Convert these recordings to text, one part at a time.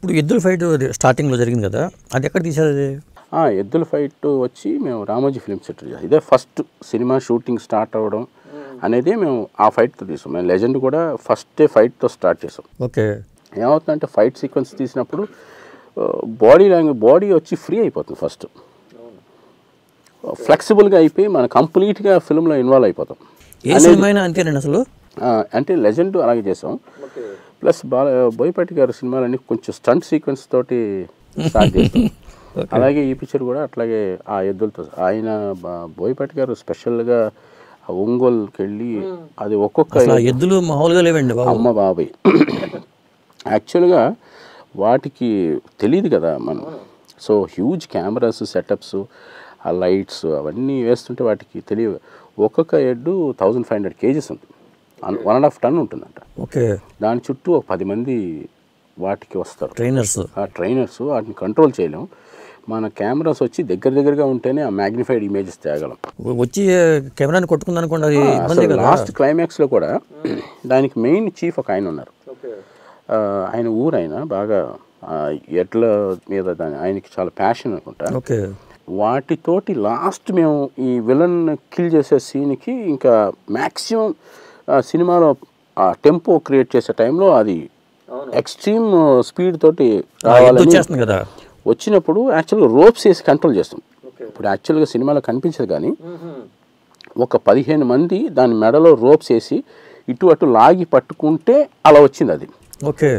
ఇప్పుడు ఎద్దుల ఫైట్ స్టార్టింగ్లో జరిగింది కదా, అది ఎక్కడ తీసారు? అది ఎద్దుల ఫైట్ వచ్చి మేము రామోజీ ఫిల్మ్ సిటీ, ఇదే ఫస్ట్ సినిమా షూటింగ్ స్టార్ట్ అవ్వడం అనేది మేము ఆ ఫైట్తో తీసాం. మేము లెజెండ్ కూడా ఫస్ట్ డే ఫైట్తో స్టార్ట్ చేసాం. ఓకే. ఏమవుతుందంటే ఫైట్ సీక్వెన్స్ తీసినప్పుడు బాడీ వచ్చి ఫ్రీ అయిపోతుంది. ఫస్ట్ ఫ్లెక్సిబుల్గా అయిపోయి మనం కంప్లీట్గా ఫిల్మ్లో ఇన్వాల్వ్ అయిపోతాం. ఏ సినిమా అయినా అంతేనండి అసలు. అంటే లెజెండ్ అలాగే చేసాం. ప్లస్ బోయపాటి గారి సినిమాలన్నీ కొంచెం స్టంట్ సీక్వెన్స్ తోటి స్టార్ట్ చేస్తాం. అలాగే ఈ పిక్చర్ కూడా అట్లాగే ఆ ఎద్దులతో. ఆయన బోయపాటి గారు స్పెషల్గా ఒంగోలుకి వెళ్ళి అది ఒక్కొక్క ఎద్దులు మామూలుగా లేవండి అమ్మ బాబాయ్. యాక్చువల్గా వాటికి తెలియదు కదా మనం. సో హ్యూజ్ కెమెరాస్ సెటప్స్, ఆ లైట్స్ అవన్నీ వేస్తుంటే వాటికి తెలియదు. ఒక్కొక్క ఎడ్డు 1500 kgs ఉంది, 1.5 ton ఉంటుందంట. ఓకే. దాని చుట్టూ ఒక 10 మంది వాటికి వస్తారు, ట్రైనర్స్. వాటిని కంట్రోల్ చేయలేం. మన కెమెరాస్ వచ్చి దగ్గరగా ఉంటేనే ఆ మ్యాగ్నిఫైడ్ ఇమేజెస్ తేగలం. వచ్చి కెమెరాని కొట్టుకుంది అనుకోండి. లాస్ట్ క్లైమాక్స్లో కూడా దానికి మెయిన్ చీఫ్ ఒక ఆయన ఉన్నారు. ఆయన ఊరైన బాగా ఎడ్ల మీద ఆయనకి చాలా ప్యాషన్ అనుకుంటా. ఓకే. వాటితోటి లాస్ట్ మేము ఈ విలన్ కిల్ చేసే సీన్కి ఇంకా మ్యాక్సిమం సినిమాలో టెంపో క్రియేట్ చేసే టైంలో అది ఎక్స్ట్రీమ్ స్పీడ్ తోటి రావాలని కదా వచ్చినప్పుడు యాక్చువల్గా రోప్స్ వేసి కంట్రోల్ చేస్తాం. ఇప్పుడు యాక్చువల్గా సినిమాలో కనిపించదు కానీ ఒక 15 మంది దాని మెడలో రోప్స్ వేసి ఇటు అటు లాగి పట్టుకుంటే అలా వచ్చింది అది. ఓకే.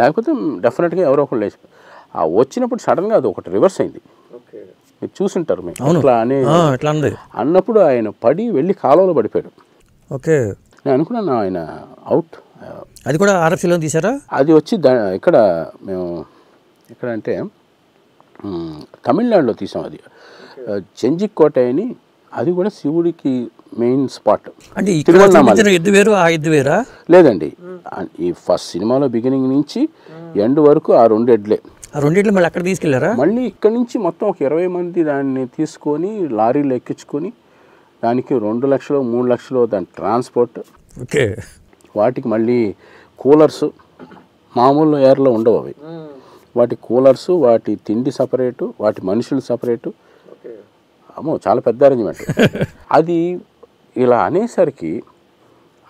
లేకపోతే డెఫినెట్గా ఎవరో ఒకరు లేచి వచ్చినప్పుడు సడన్గా అది ఒకటి రివర్స్ అయింది. మీరు చూసుంటారు మీరు అట్లా అన్నప్పుడు ఆయన పడి వెళ్ళి కాలువలో పడిపోయాడు. ఓకే. నేను అనుకున్నాను ఆయన అవుట్. అది కూడా ఆర్ఎఫ్సీలో తీసారా? అది వచ్చి ఇక్కడ మేము ఎక్కడంటే తమిళనాడులో తీసాం. అది చెంజికోట అని, అది కూడా శివుడికి మెయిన్ స్పాట్. అంటే ఎద్దు వేరు ఆ ఎద్దు వేరా? లేదండి, ఈ ఫస్ట్ సినిమాలో బిగినింగ్ నుంచి ఎండ్ వరకు ఆ 2 ఎడ్లే. ఆ 2 ఎడ్లు మళ్ళీ అక్కడ తీసుకెళ్లారా? మళ్ళీ ఇక్కడ నుంచి మొత్తం ఒక 20 మంది దాన్ని తీసుకొని లారీలో ఎక్కించుకొని దానికి 2 లక్షలు 3 లక్షలు దాని ట్రాన్స్పోర్ట్. ఓకే. వాటికి మళ్ళీ కూలర్స్, మామూలు ఎయిర్లో ఉండవు అవి. వాటి కూలర్స్, వాటి తిండి సపరేటు, వాటి మనుషులు సపరేటు. అమ్మో చాలా పెద్ద అరేంజ్మెంట్. అది ఇలా అనేసరికి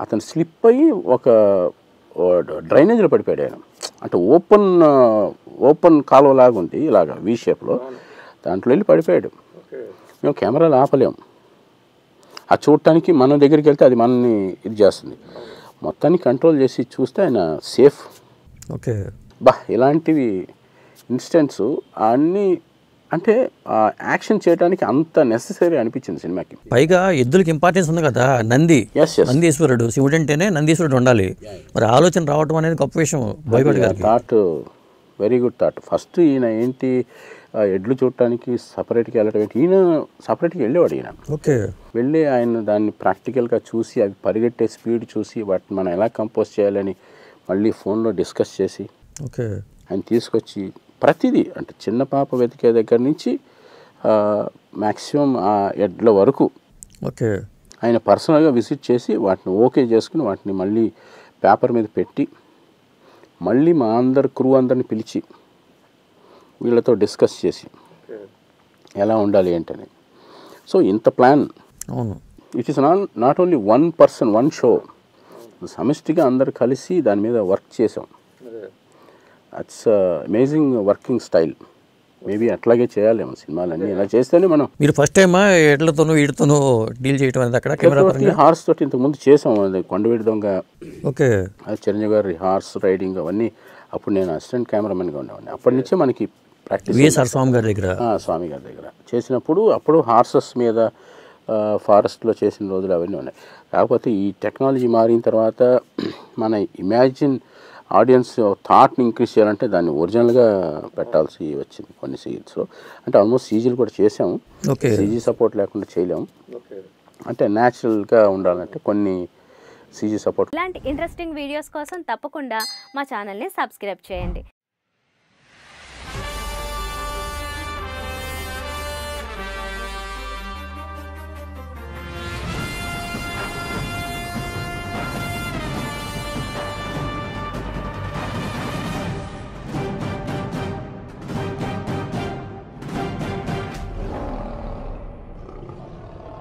అతను స్లిప్ అయ్యి ఒక డ్రైనేజ్లో పడిపోయాడు ఆయన. అంటే ఓపెన్ కాలువ లాగా ఉంది ఇలాగా వీ షేప్లో, దాంట్లో వెళ్ళి పడిపోయాడు. మేము కెమెరాలు ఆపలేము. అది చూడటానికి మన దగ్గరికి వెళ్తే అది మనల్ని ఇది చేస్తుంది. మొత్తాన్ని కంట్రోల్ చేసి చూస్తే ఆయన సేఫ్. ఓకే. ఇలాంటివి ఇన్సిడెంట్స్ అన్నీ అంటే యాక్షన్ చేయడానికి అంత నెసెసరీ అనిపించింది సినిమాకి. పైగా ఎద్దులకి ఇంపార్టెన్స్ ఉంది కదా. నందీశ్వరుడు, శివుడు అంటేనే నందీశ్వరుడు ఉండాలి. మరి ఆలోచన రావటం అనేది గొప్ప విషయం. Thought very good thought. First ఈయన ఏంటి ఎడ్లు చూడటానికి సపరేట్గా వెళ్ళటం ఏంటి, ఈయన సపరేట్గా వెళ్ళేవాడు. ఈయన వెళ్ళి ఆయన దాన్ని ప్రాక్టికల్గా చూసి అవి పరిగెట్టే స్పీడ్ చూసి వాటిని మనం ఎలా కంపోజ్ చేయాలని మళ్ళీ ఫోన్లో డిస్కస్ చేసి ఆయన తీసుకొచ్చి ప్రతిదీ, అంటే చిన్న పాప వెతికే దగ్గర నుంచి మ్యాక్సిమం ఆ ఎడ్ల వరకు ఆయన పర్సనల్గా విజిట్ చేసి వాటిని ఓకే చేసుకుని వాటిని మళ్ళీ పేపర్ మీద పెట్టి మళ్ళీ మా క్రూ అందరిని పిలిచి వీళ్ళతో డిస్కస్ చేసి ఎలా ఉండాలి ఏంటని. సో ఇంత plan. It is not only 1 person 1 show, సమిష్టిగా అందరు కలిసి దాని మీద వర్క్ చేసాం. That's amazing working style. Maybe అట్లాగే చేయాలేమో సినిమాలన్నీ. ఇలా చేస్తేనే మనం. మీరు ఫస్ట్ టైం ఎడ్లతోనూ వీటితోనూ డీల్ చేయడం అనేది అక్కడ హార్స్ తోటి ఇంతకుముందు చేసాం. అది కొండవీడి దొంగ, ఓకే, అది చిరంజీవి గారి హార్స్ రైడింగ్ అవన్నీ. అప్పుడు నేను అసిస్టెంట్ కెమెరామెన్గా ఉండేవాడిని. అప్పటి నుంచే మనకి ప్రాక్టీస్. స్వామి గారి దగ్గర చేసినప్పుడు అప్పుడు హార్సెస్ మీద ఫారెస్ట్లో చేసిన రోజులు అవన్నీ ఉన్నాయి. కాకపోతే ఈ టెక్నాలజీ మారిన తర్వాత మన ఇమాజిన్ ఆడియన్స్ థాట్ని ఇంక్రీజ్ చేయాలంటే దాన్ని ఒరిజినల్గా పెట్టాల్సి వచ్చింది కొన్ని సీన్స్లో. అంటే ఆల్మోస్ట్ సీజీలు కూడా చేసాము. సీజీ సపోర్ట్ లేకుండా చేయలేము. అంటే న్యాచురల్గా ఉండాలంటే కొన్ని సీజీ సపోర్ట్. ఇలాంటి ఇంట్రెస్టింగ్ వీడియోస్ కోసం తప్పకుండా మా ఛానల్ని సబ్స్క్రైబ్ చేయండి.